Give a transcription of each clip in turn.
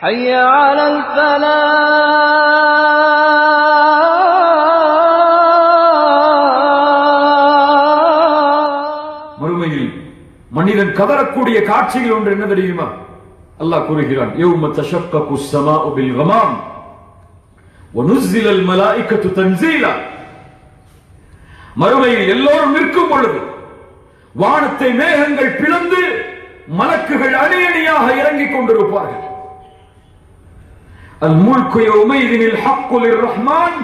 حي على الفلاح. மறுமையில் மனிதன் கவரக்கூடிய காட்சிகள் ஒன்று என்ன தெரியுமா? அல்லாஹ் கூறுகிறான், யௌம தஷக்ககு ஸமாஉ பில் கமாம் வ நுஸ்ஸிலல் மலாயிகத்து தன்ஸீலா. மறுமையில் எல்லோரும் நிற்கும் பொழுது வானத்தை மேகங்கள் பிளந்து மலக்குகள் அணி அணியாக இறங்கிக் கொண்டிருப்பார்கள். அல் முல்கு யௌமைதினில் ஹக்கு லிர்ரஹ்மான்.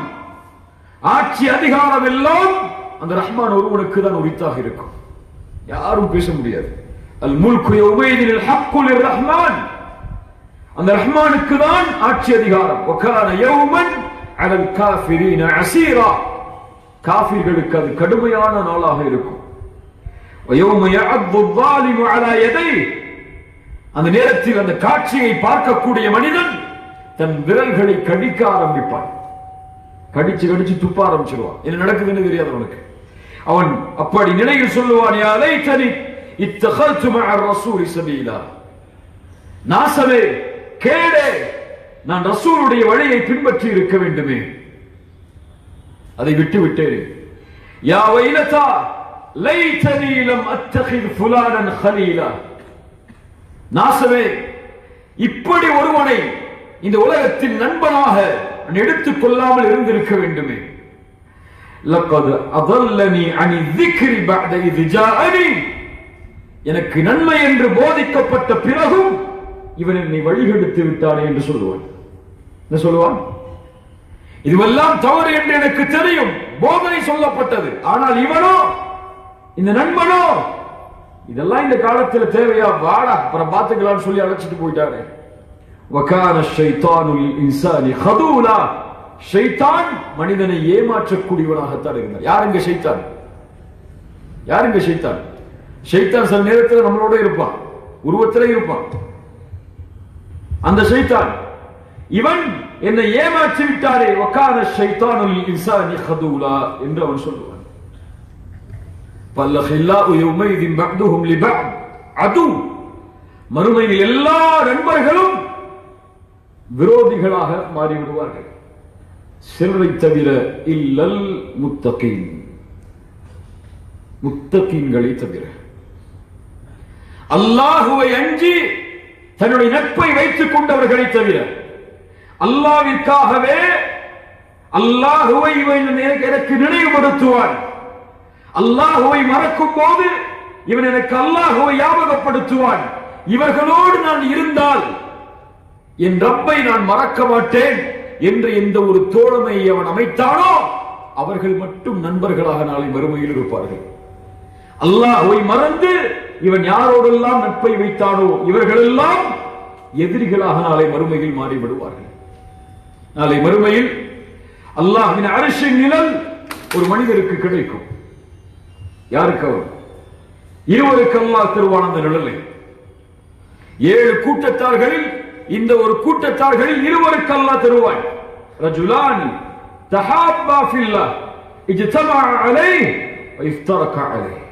ஆட்சி அதிகாரம் எல்லாம் அந்த ரஹ்மான் ஒருவனுக்கு தான் உரித்தாக இருக்கும், யாரும் பேச முடியாது. அல் முல்கு யௌமைதினில் ஹக்கு லிர்ரஹ்மான். அந்த ரஹ்மானுக்கு தான் ஆட்சி அதிகாரம். வகான யௌமன் அலல் காஃபிரீன அஸீரா. காஃபிர்களுக்கு அது கடுமையான நாளாக இருக்கும். وَيَوْمَ يَعَضُّ الظَّالِمُ عَلَى يَدَيْهِ. அந்த நேரத்தில் அந்த காட்சியை பார்க்கக்கூடிய மனிதன் தன் விரல்களை கடிக்க ஆரம்பிப்பான். கடிச்சு கடிச்சு துப்ப ஆரம்பிச்சிருவான். என்ன நடக்குதுன்னு தெரியாது அவனுக்கு. அவன் அப்படி நிலையில் சொல்லுவான், யா லைத்தனி இத்தகல்து மஅ الرسول سبيلا. நாசமே, கேடே, நான் ரசூலுடைய வழியை பின்பற்றி இருக்க வேண்டுமே, அதை விட்டு விட்டேன். யா வைலதா லைத்தனி லம் அத்தகித் ஃபுலானன் خليلا. நாசமே, இப்படி ஒருவனை இந்த உலகத்தின் நண்பனாக எடுத்துக் கொள்ளாமல் இருந்திருக்க வேண்டுமே. லக்கத் அதல்லனி அனி الذிக்ரி பஅத இத் ஜாஅனி. எனக்கு நன்மை என்று போதிக்கப்பட்ட பிறகும் இவன் என்னை வழிகெடுத்து விட்டானே என்று சொல்லுவான். என்ன சொல்லுவான்? இதுவெல்லாம் தவறு என்று எனக்கு தெரியும், போதனை சொல்லப்பட்டது, ஆனால் இவனோ, இந்த நண்பனோ, இதெல்லாம் இந்த காலத்தில் தேவையா, வாடா அப்புறம் பார்த்துக்கலாம்னு சொல்லி அழைச்சிட்டு போயிட்டாரு. வகான ஷைத்தானு லில்-இன்சானி ஹதூலா. ஷைத்தான் மனிதனை ஏமாற்றக்கூடியவனாகத்தான் இருந்தார். யாருங்க ஷைத்தான்? யாருங்க ஷைத்தான்? ஷைத்தான் சில நேரத்தில் நம்மளோட இருப்பான், உருவத்திலே இருப்பான். அந்த ஷைத்தான் இவன் என்னை ஏமாற்றி விட்டாரே, வகான ஷைத்தானு லில்-இன்சானி ஹதூலா என்று அவன் சொல்லுவான். பல்லஹில்லாஹு யௌமைதின் பஅதுஹும் லிபஅத் அது. மறுமையில் எல்லா நண்பர்களும் விரோதிகளாக மாறிவிடுவார்கள், சிலரை தவிர. இல்லல் முத்தகீன். முத்தகீன்களை தவிர, அல்லாஹுவை அஞ்சி தன்னுடைய நட்பை வைத்துக் கொண்டவர்களை தவிர. அல்லாஹ்விற்காகவே அல்லாஹுவை இவன் எனக்கு நினைவுபடுத்துவான். அல்லாஹுவை மறக்கும் போது இவன் எனக்கு அல்லாஹுவை ஞாபகப்படுத்துவான். இவர்களோடு நான் இருந்தால் என் ரப்பை நான் மறக்க மாட்டேன் என்று எந்த ஒரு தோழமையை அவன் அமைத்தானோ அவர்கள் மட்டும் நண்பர்களாக நாளை மறுமையில் இருப்பார்கள். அல்லாஹுவை மறந்து இவன் யாரோடெல்லாம் நட்பை வைத்தானோ இவர்களெல்லாம் எதிரிகளாக நாளை மறுமையில் மாறிவிடுவார்கள். நாளை மறுமையில் அல்லாஹ்வின் அர்ஷின் நிழல் ஒரு மனிதருக்கு கிடைக்கும். யாருக்கு? அவர் இருவருக்கு அல்லாஹ் தருவான் அந்த நிழலை. 7 கூட்டத்தார்களில் இந்த ஒரு கூட்டத்தார்களில் இருவருக்கு அல்லாஹ் தருவான். ரஜுலான் தஹாப்பா ஃபில்லாஹ் இஜ்தமா அலைஹி வ இஃப்தரகா அலைஹி.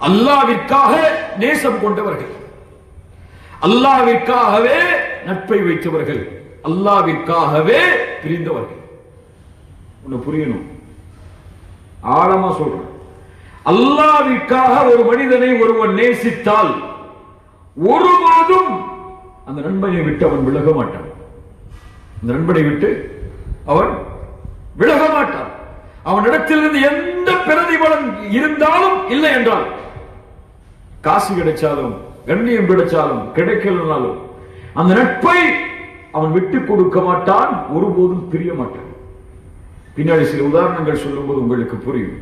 அல்லாஹ்விற்காக நேசம் கொண்டவர்கள், அல்லாஹ்விற்காகவே நட்பை வைத்தவர்கள், அல்லாஹ்விற்காகவே பிரிந்தவர்கள். ஒன்னு புரியணும், ஆழமா சொல்றேன். அல்லாஹ்விற்காக ஒரு மனிதனை ஒருவன் நேசித்தால் ஒருபோதும் அந்த நண்பனை விட்டு அவன் விலக மாட்டான். அந்த நண்பனை விட்டு அவன் விலக மாட்டான். அவனிடத்திலிருந்து எந்த பிரதிபலன் இருந்தாலும், இல்லை என்றால் காசு கிடைச்சாலும் கண்ணியம் கிடைச்சாலும் கிடைக்கலனாலும் அந்த நட்பை அவன் விட்டு கொடுக்க மாட்டான், ஒருபோதும் பிரிய மாட்டான். பின்னாடி சில உதாரணங்கள் சொல்லும்போது உங்களுக்கு புரியும்.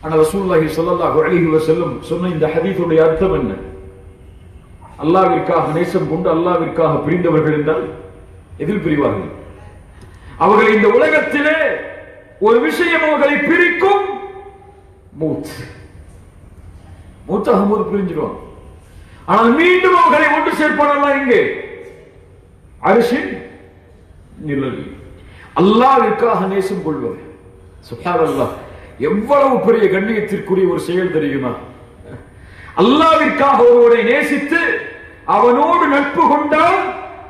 ஆனால் ரசூலுல்லாஹி ஸல்லல்லாஹு அலைஹி வஸல்லம் சொன்ன இந்த ஹதீஸுடைய அர்த்தம் என்ன? அல்லாஹ்விற்காக நேசம் கொண்டு அல்லாஹ்விற்காக பிரிந்தவர்கள் என்றால் எதில் பிரிவார்கள்? அவர்கள் இந்த உலகத்திலே ஒரு விஷயம் அவர்களை பிரிக்கும், மௌத். மௌத்தாகும்போது பிரிஞ்சிடுவாங்க. ஆனால் மீண்டும் அவர்களை ஒன்று சேர்ப்பானல்ல இங்கே அர்ஷின் நிழல். அல்லாஹ்விற்காக நேசம் கொள்வது சுப்ஹானல்லாஹ், எவ்வளவு பெரிய கண்ணியத்திற்குரிய ஒரு செயல் தெரியுமா? அல்லாஹ்விற்காக ஒருவரை நேசித்து அவனோடு நட்பு கொண்டால்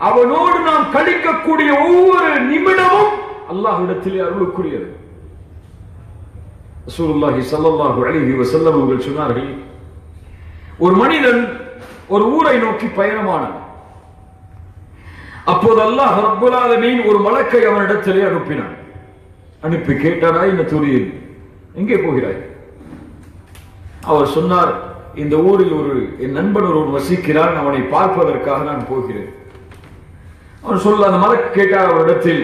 அவனோடு நாம் கழிக்கக்கூடிய ஒவ்வொரு நிமிடமும் அல்லாஹ்விடத்திலே அருளுக்குரியது. ரசூலுல்லாஹி ஸல்லல்லாஹு அலைஹி வஸல்லம் அவர்கள் சொன்னார்கள், ஒரு மனிதன் ஒரு ஊரை நோக்கி பயணமானான். அப்போது அல்லாஹ் ரப்பல் ஆலமீன் ஒரு மலக்கை அவனிடத்திலே அனுப்பினான். அனுப்பி கேட்டாரா, என்ன துரியல், எங்கே போகிறாய்? அவர் சொன்னார், இந்த ஊரில் என் நண்பன் ஒருவன் வசிக்கிறான், அவனை பார்ப்பதற்காக நான் போகிறேன். அவன் சொல்ல, அந்த மலக்கு கேட்டார் அவரிடத்தில்,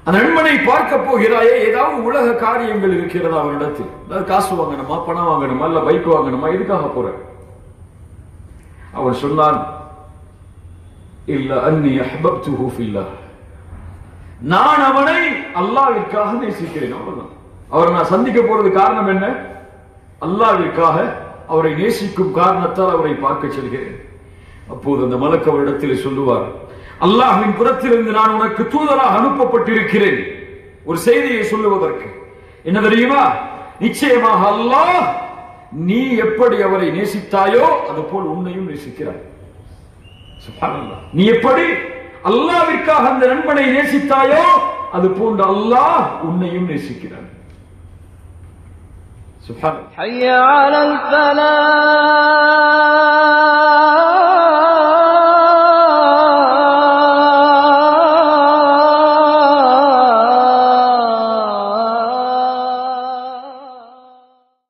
அந்த நண்பனை பார்க்க போகிறாயே, ஏதாவது உலக காரியங்கள் இருக்கிறதா அவனிடத்தில்? அதாவது காசு வாங்கணுமா, பணம் வாங்கணுமா, இல்ல பைக் வாங்கணுமா, எதுக்காக போற? அவன் சொன்னான், இல்ல அன்னி அஹ்பப்துஹு ஃபில்லாஹ், நான் அவனை அல்லாஹ்விற்காக நேசிக்கிறேன். அவ்வளவுதான். அவரை நான் சந்திக்க போறது காரணம் என்ன? அல்லாஹ்விற்காக அவரை நேசிக்கும் காரணத்தால் அவரை பார்க்க செல்கிறேன். அப்போது அந்த மலக்கு அவரிடத்தில் சொல்லுவார், அல்லாஹ்வின் புறத்திலிருந்து நான் உனக்கு தூதராக அனுப்பப்பட்டிருக்கிறேன் ஒரு செய்தியை சொல்லுவதற்கு. என்ன தெரியுமா? நிச்சயமாக அல்லாஹ் நீ எப்படி அவரை நேசித்தாயோ அதுபோல் உன்னையும் நேசிக்கிறாய். சுப்ஹானல்லாஹ். நீ எப்படி அல்லாஹ்விற்காக அந்த நண்பனை நேசித்தாயோ அது போன்ற அல்லாஹ் உன்னையும் நேசிக்கிறான். சுப்ஹானல்லாஹ். ஹய்ய அலல் ஃபலாஹ்.